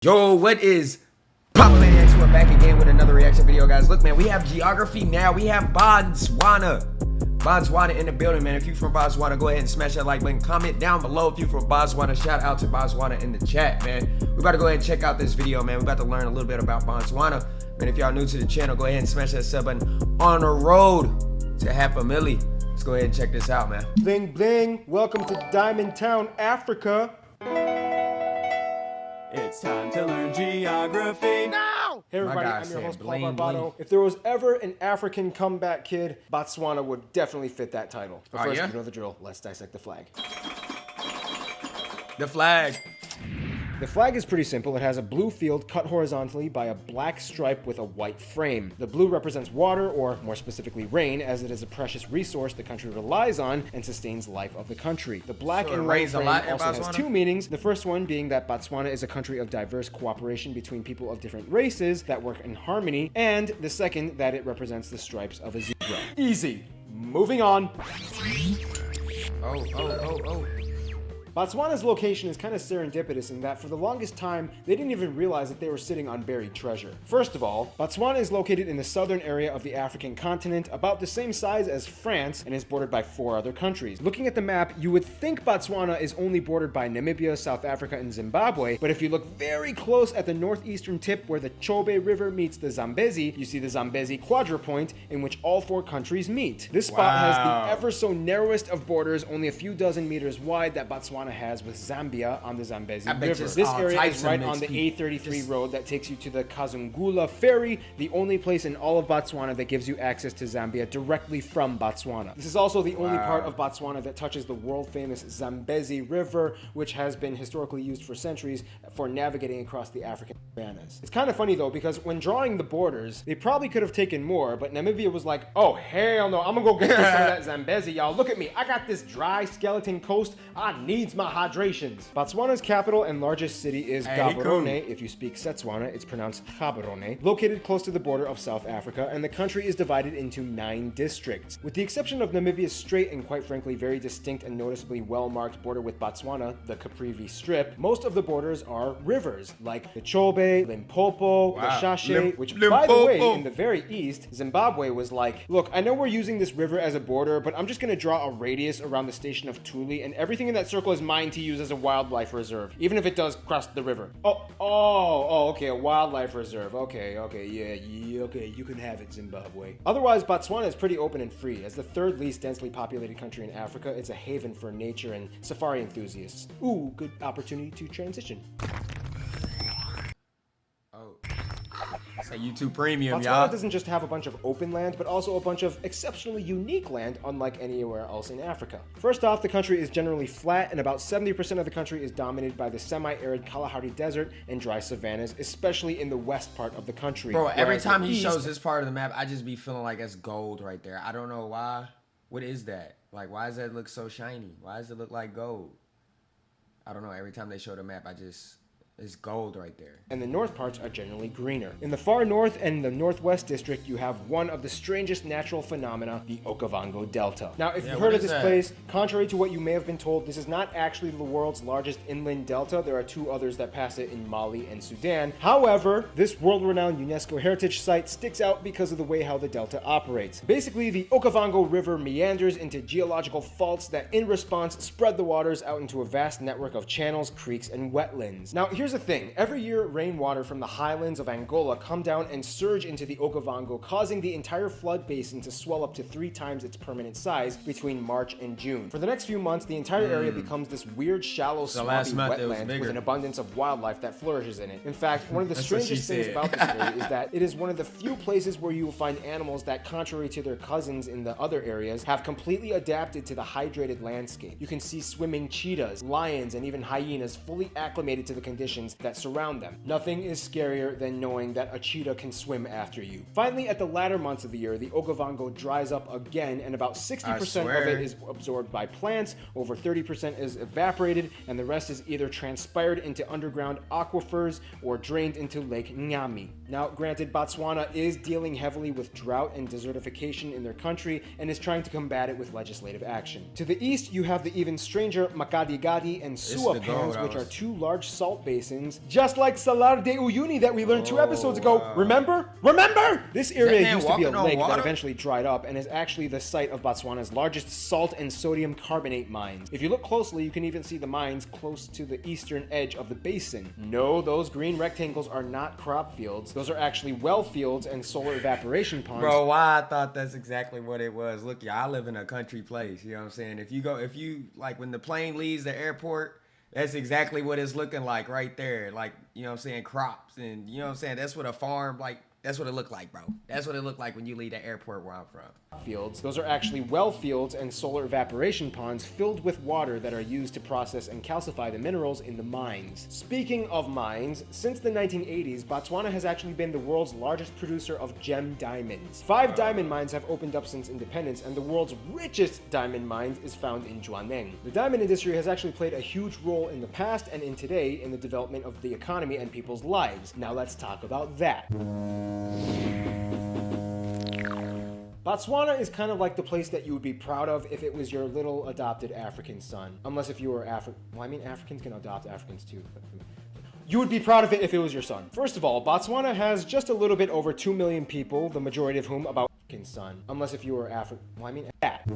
Yo, what is poppin', maniacs? We're back again with another reaction video, guys. Look, man, we have geography now. We have Botswana in the building, man. If you're from Botswana, go ahead and smash that like button. Comment down below if you're from Botswana. Shout out to Botswana in the chat, man. We're about to go ahead and check out this video, man. We're about to learn a little bit about Botswana. Man, if y'all new to the channel, go ahead and smash that sub button. On the road to 500,000. Let's go ahead and check this out, man. Bling bling, welcome to Diamond Town, Africa. It's time to learn geography now! Hey everybody, guy I'm your said host, Paul bling, Barbato. bling. If there was ever an African comeback kid, Botswana would definitely fit that title. But first, yeah? you know the drill. Let's dissect the flag. The flag. The flag is pretty simple. It has a blue field cut horizontally by a black stripe with a white frame. The blue represents water, or more specifically rain, as it is a precious resource the country relies on and sustains life of the country. The black So it and white rains a frame lot in also has Botswana? two meanings. The first one being that Botswana is a country of diverse cooperation between people of different races that work in harmony, and the second that it represents the stripes of a zebra. Easy. Moving on. Oh. Botswana's location is kind of serendipitous in that for the longest time, they didn't even realize that they were sitting on buried treasure. First of all, Botswana is located in the southern area of the African continent, about the same size as France, and is bordered by 4 other countries. Looking at the map, you would think Botswana is only bordered by Namibia, South Africa, and Zimbabwe, but if you look very close at the northeastern tip where the Chobe River meets the Zambezi, you see the Zambezi quadrupoint in which all 4 countries meet. This spot has the ever so narrowest of borders, only a few dozen meters wide, that Botswana has with Zambia on the Zambezi River. This area is right on the A33 road that takes you to the Kazungula ferry, the only place in all of Botswana that gives you access to Zambia directly from Botswana. This is also the only part of Botswana that touches the world-famous Zambezi River, which has been historically used for centuries for navigating across the African savannas. It's kind of funny though, because when drawing the borders, they probably could have taken more, but Namibia was like, oh hell no, I'm gonna go get some of that Zambezi, y'all. Look at me, I got this dry skeleton coast, I needs my hydrations. Botswana's capital and largest city is Gaborone. If you speak Setswana, it's pronounced Gaborone. Located close to the border of South Africa, and the country is divided into 9 districts. With the exception of Namibia's straight and quite frankly very distinct and noticeably well-marked border with Botswana, the Caprivi Strip, most of the borders are rivers, like the Chobe, Limpopo, the Shashe, which by the way, in the very east, Zimbabwe was like, look, I know we're using this river as a border, but I'm just gonna draw a radius around the station of Tuli, and everything in that circle is mine to use as a wildlife reserve, even if it does cross the river. Okay, a wildlife reserve. Okay, you can have it, Zimbabwe. Otherwise, Botswana is pretty open and free. As the 3rd least densely populated country in Africa, it's a haven for nature and safari enthusiasts. Ooh, good opportunity to transition. It's a YouTube premium, Botswana y'all. doesn't just have a bunch of open land, but also a bunch of exceptionally unique land, unlike anywhere else in Africa. First off, the country is generally flat, and about 70% of the country is dominated by the semi-arid Kalahari Desert and dry savannas, especially in the west part of the country. Bro, every Whereas time the he east- shows this part of the map, I just be feeling like it's gold right there. I don't know why. What is that? Like, why does that look so shiny? Why does it look like gold? I don't know. Every time they show the map, it's gold right there. And the north parts are generally greener. In the far north and the northwest district, you have one of the strangest natural phenomena, the Okavango Delta. Now, if you've heard of this place, contrary to what you may have been told, this is not actually the world's largest inland delta. There are 2 others that pass it in Mali and Sudan. However, this world-renowned UNESCO heritage site sticks out because of the way how the delta operates. Basically, the Okavango River meanders into geological faults that, in response, spread the waters out into a vast network of channels, creeks, and wetlands. Now, here's the thing. Every year, rainwater from the highlands of Angola come down and surge into the Okavango, causing the entire flood basin to swell up to 3 times its permanent size between March and June. For the next few months, the entire area becomes this weird, shallow, swampy wetland with an abundance of wildlife that flourishes in it. In fact, one of the strangest things about this area is that it is one of the few places where you will find animals that, contrary to their cousins in the other areas, have completely adapted to the hydrated landscape. You can see swimming cheetahs, lions, and even hyenas fully acclimated to the conditions that surround them. Nothing is scarier than knowing that a cheetah can swim after you. Finally, at the latter months of the year, the Okavango dries up again, and about 60% of it is absorbed by plants, over 30% is evaporated, and the rest is either transpired into underground aquifers or drained into Lake Nyami. Now, granted, Botswana is dealing heavily with drought and desertification in their country and is trying to combat it with legislative action. To the east, you have the even stranger Makadi-Gadi and Suapans, which are 2 large salt basins basins, just like Salar de Uyuni that we learned 2 episodes ago. Remember? Remember? This area used to be a lake that eventually dried up and is actually the site of Botswana's largest salt and sodium carbonate mines. If you look closely, you can even see the mines close to the eastern edge of the basin. No, those green rectangles are not crop fields. Those are actually well fields and solar evaporation ponds. Bro, why I thought that's exactly what it was. Look, y'all, I live in a country place, you know what I'm saying? If you, like, when the plane leaves the airport, that's exactly what it's looking like right there. Like, you know what I'm saying, crops and, you know what I'm saying, that's what a farm, like, that's what it looked like, bro. That's what it looked like when you leave the airport where I'm from. Fields. Those are actually well fields and solar evaporation ponds filled with water that are used to process and calcify the minerals in the mines. Speaking of mines, since the 1980s, Botswana has actually been the world's largest producer of gem diamonds. 5 diamond mines have opened up since independence, and the world's richest diamond mine is found in Jwaneng. The diamond industry has actually played a huge role in the past and in today in the development of the economy and people's lives. Now let's talk about that. Botswana is kind of like the place that you would be proud of if it was your little adopted African son. Unless if you were well, I mean, Africans can adopt Africans too. You would be proud of it if it was your son. First of all, Botswana has just a little bit over 2 million people, the majority of whom about African son. Unless if you were well, I mean, that.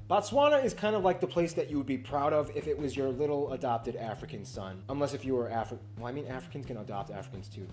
Botswana is kind of like the place that you would be proud of if it was your little adopted African son. Unless if you were well, I mean, Africans can adopt Africans too.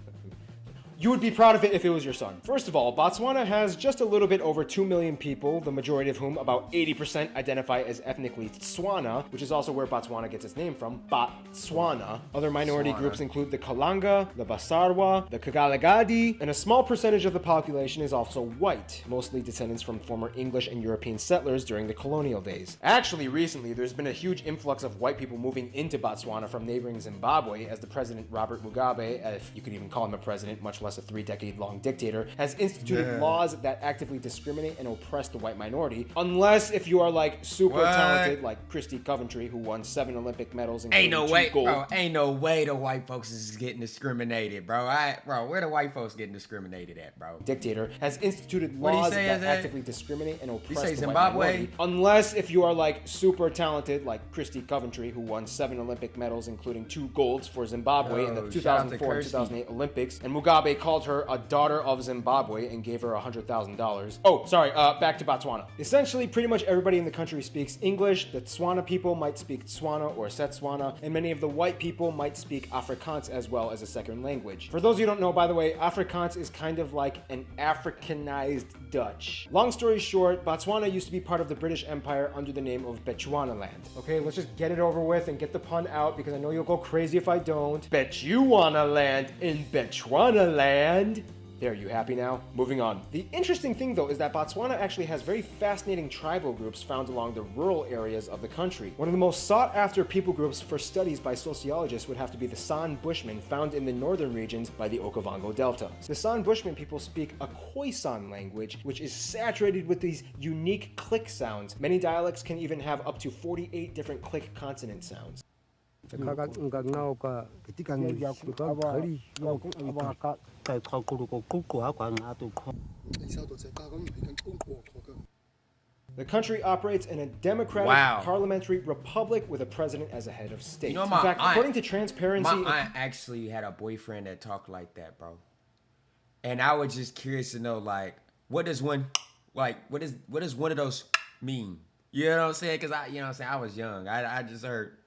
You would be proud of it if it was your son. First of all, Botswana has just a little bit over 2 million people, the majority of whom, about 80%, identify as ethnically Tswana, which is also where Botswana gets its name from, Botswana. Other minority groups include the Kalanga, the Basarwa, the Kagalagadi, and a small percentage of the population is also white, mostly descendants from former English and European settlers during the colonial days. Actually, recently, there's been a huge influx of white people moving into Botswana from neighboring Zimbabwe, as the president Robert Mugabe, if you could even call him a president, much less a 3-decade-long dictator, has instituted laws that actively discriminate and oppress the white minority, unless if you are like super talented, like Christy Coventry, who won 7 Olympic medals and ain't no way, gold. bro. Ain't no way the white folks is getting discriminated, bro. Where the white folks getting discriminated at, bro? Dictator has instituted laws that actively discriminate and oppress the Zimbabwe? white minority, unless if you are like super talented, like Christy Coventry, who won 7 Olympic medals, including 2 golds for Zimbabwe in the 2004 and 2008 Olympics, and Mugabe called her a daughter of Zimbabwe and gave her $100,000. Oh, sorry, back to Botswana. Essentially, pretty much everybody in the country speaks English. The Tswana people might speak Tswana or Setswana, and many of the white people might speak Afrikaans as well as a second language. For those of you who don't know, by the way, Afrikaans is kind of like an Africanized Dutch. Long story short, Botswana used to be part of the British Empire under the name of Bechuanaland. Okay, let's just get it over with and get the pun out, because I know you'll go crazy if I don't. Bechuanaland in Bechuanaland. There, you happy now? Moving on. The interesting thing, though, is that Botswana actually has very fascinating tribal groups found along the rural areas of the country. One of the most sought-after people groups for studies by sociologists would have to be the San Bushmen, found in the northern regions by the Okavango Delta. The San Bushmen people speak a Khoisan language, which is saturated with these unique click sounds. Many dialects can even have up to 48 different click consonant sounds. The country operates in a democratic parliamentary republic with a president as a head of state. You know, in fact, according to Transparency... My aunt actually had a boyfriend that talked like that, bro. And I was just curious to know, like, what does one of those mean? You know what I'm saying? Because I was young. I just heard...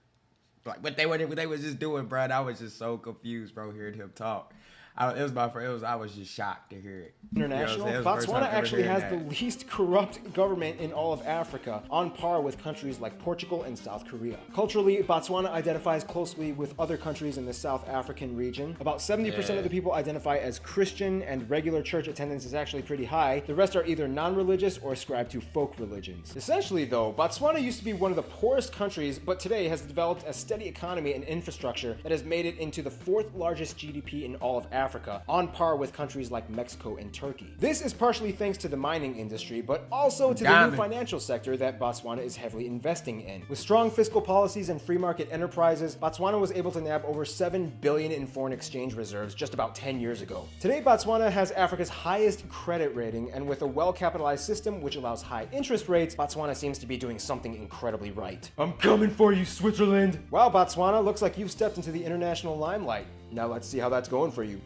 like what they were just doing, bro. I was just so confused, bro, hearing him talk. I was just shocked to hear it. International. Botswana actually has the least corrupt government in all of Africa, on par with countries like Portugal and South Korea. Culturally, Botswana identifies closely with other countries in the South African region. About 70% of the people identify as Christian, and regular church attendance is actually pretty high. The rest are either non-religious or ascribe to folk religions. Essentially, though, Botswana used to be one of the poorest countries, but today has developed a steady economy and infrastructure that has made it into the 4th largest GDP in all of Africa. Africa, on par with countries like Mexico and Turkey. This is partially thanks to the mining industry, but also to the new financial sector that Botswana is heavily investing in. With strong fiscal policies and free market enterprises, Botswana was able to nab over $7 billion in foreign exchange reserves just about 10 years ago. Today, Botswana has Africa's highest credit rating, and with a well-capitalized system which allows high interest rates, Botswana seems to be doing something incredibly right. I'm coming for you, Switzerland! Wow, Botswana, looks like you've stepped into the international limelight. Now let's see how that's going for you.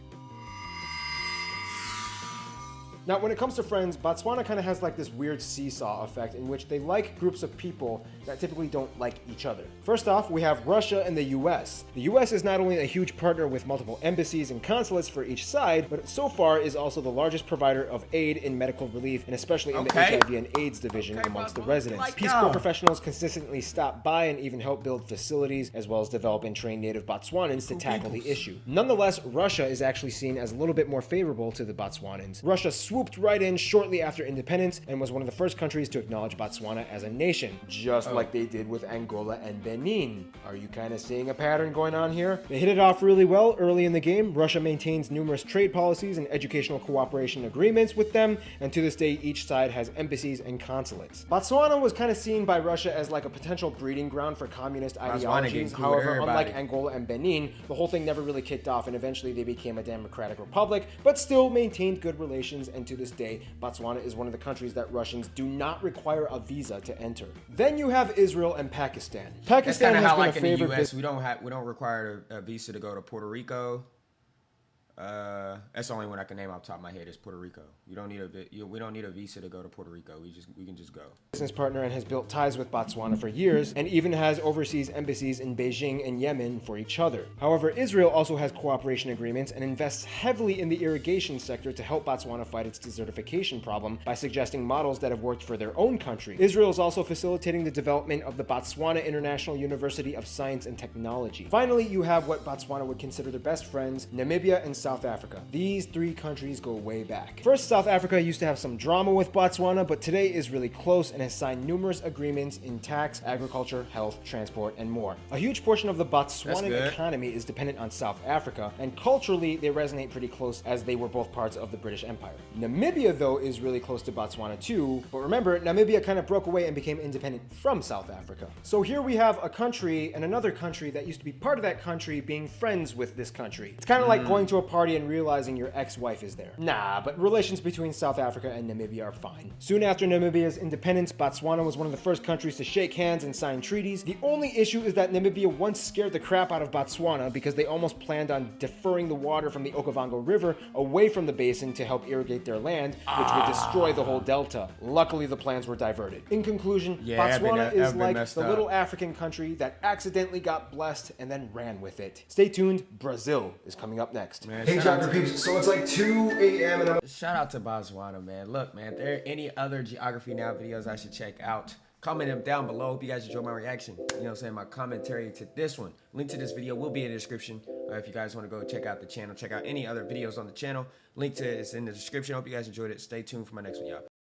Now, when it comes to friends, Botswana kind of has like this weird seesaw effect in which they like groups of people that typically don't like each other. First off, we have Russia and the US. The US is not only a huge partner with multiple embassies and consulates for each side, but so far is also the largest provider of aid in medical relief, and especially in the HIV and AIDS division amongst the residents. Peace Corps professionals consistently stop by and even help build facilities, as well as develop and train native Botswanans to tackle the issue. Nonetheless, Russia is actually seen as a little bit more favorable to the Botswanans. Russia swooped right in shortly after independence and was one of the first countries to acknowledge Botswana as a nation, just like they did with Angola and Benin. Are you kind of seeing a pattern going on here? They hit it off really well early in the game. Russia maintains numerous trade policies and educational cooperation agreements with them, and to this day each side has embassies and consulates. Botswana was kind of seen by Russia as like a potential breeding ground for communist ideologies. However, unlike Angola and Benin, the whole thing never really kicked off, and eventually they became a democratic republic, but still maintained good relations, and to this day Botswana is one of the countries that Russians do not require a visa to enter. Then you have Israel and Pakistan. Pakistan has been a favorite. In the US, we don't require a visa to go to Puerto Rico. That's the only one I can name off the top of my head is Puerto Rico. We don't need a visa to go to Puerto Rico. We can just go. Business partner and has built ties with Botswana for years, and even has overseas embassies in Beijing and Yemen for each other. However, Israel also has cooperation agreements and invests heavily in the irrigation sector to help Botswana fight its desertification problem by suggesting models that have worked for their own country. Israel is also facilitating the development of the Botswana International University of Science and Technology. Finally, you have what Botswana would consider their best friends, Namibia and South Africa. These three countries go way back. First, South Africa used to have some drama with Botswana, but today is really close and has signed numerous agreements in tax, agriculture, health, transport, and more. A huge portion of the Botswanan economy is dependent on South Africa, and culturally they resonate pretty close as they were both parts of the British Empire. Namibia, though, is really close to Botswana too, but remember, Namibia kind of broke away and became independent from South Africa. So here we have a country and another country that used to be part of that country being friends with this country. It's kind of like going to a party and realizing your ex-wife is there. Nah, but relations between South Africa and Namibia are fine. Soon after Namibia's independence, Botswana was one of the first countries to shake hands and sign treaties. The only issue is that Namibia once scared the crap out of Botswana because they almost planned on deferring the water from the Okavango River away from the basin to help irrigate their land, which would destroy the whole delta. Luckily, the plans were diverted. In conclusion, Botswana is like the little African country that accidentally got blessed and then ran with it. Stay tuned, Brazil is coming up next. Man, hey, Geography peeps, so it's like 2 a.m. and I'm... Shout out to Botswana, man. Look, man, if there are any other Geography Now videos I should check out, comment them down below. Hope you guys enjoyed my reaction. You know what I'm saying? My commentary to this one. Link to this video will be in the description. If you guys want to go check out the channel, check out any other videos on the channel. Link to it's in the description. Hope you guys enjoyed it. Stay tuned for my next one, y'all.